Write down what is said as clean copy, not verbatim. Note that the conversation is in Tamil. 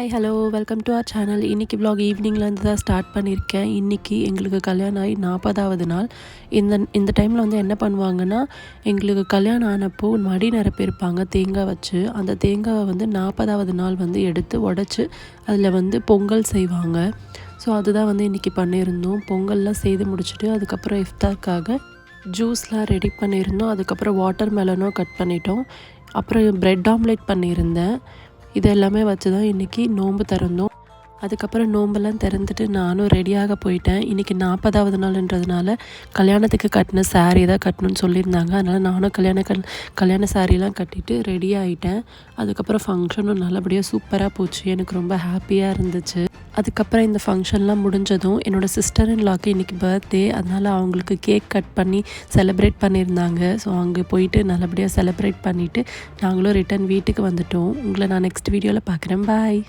Hi hello welcome to our channel. இன்றைக்கி vlog ஈவினிங்லேருந்து தான் ஸ்டார்ட் பண்ணியிருக்கேன். இன்றைக்கி எங்களுக்கு கல்யாணம் ஆகி 40வது நாள். இந்த டைமில் வந்து என்ன பண்ணுவாங்கன்னா, எங்களுக்கு கல்யாணம் ஆனப்போ மடி நிரப்பியிருப்பாங்க தேங்காய் வச்சு. அந்த தேங்காவை வந்து 40வது நாள் வந்து எடுத்து உடச்சி அதில் வந்து பொங்கல் செய்வாங்க. ஸோ அதுதான் வந்து இன்றைக்கி பண்ணியிருந்தோம். பொங்கல்லாம் செய்து முடிச்சுட்டு அதுக்கப்புறம் இஃப்தாருக்காக ஜூஸ்லாம் ரெடி பண்ணியிருந்தோம். அதுக்கப்புறம் வாட்டர் மெலனும் கட் பண்ணிட்டோம். அப்புறம் பிரெட் ஆம்லேட் பண்ணியிருந்தேன். இது எல்லாமே வச்சு தான் இன்றைக்கி நோன்பு திறந்தோம். அதுக்கப்புறம் நோம்பெல்லாம் திறந்துட்டு நானும் ரெடியாக போயிட்டேன். இன்றைக்கி 40வது நாள்ன்றதுனால கல்யாணத்துக்கு கட்டின சாரீ தான் கட்டணும்னு சொல்லியிருந்தாங்க. அதனால் நானும் கல்யாண சாரீலாம் கட்டிட்டு ரெடி ஆகிட்டேன். அதுக்கப்புறம் ஃபங்க்ஷனும் நல்லபடியாக சூப்பராக போச்சு. எனக்கு ரொம்ப ஹாப்பியாக இருந்துச்சு. அதுக்கப்புறம் இந்த ஃபங்க்ஷன்லாம் முடிஞ்சதும் என்னோடய சிஸ்டர் இன் லாக்கு இன்றைக்கி பர்த்டே. அதனால் அவங்களுக்கு கேக் கட் பண்ணி செலிப்ரேட் பண்ணியிருந்தாங்க. ஸோ அங்கே போயிட்டு நல்லபடியாக செலிப்ரேட் பண்ணிவிட்டு நாங்களும் ரிட்டன் வீட்டுக்கு வந்துட்டோம். உங்களை நான் நெக்ஸ்ட் வீடியோவில் பார்க்குறேன். பாய்.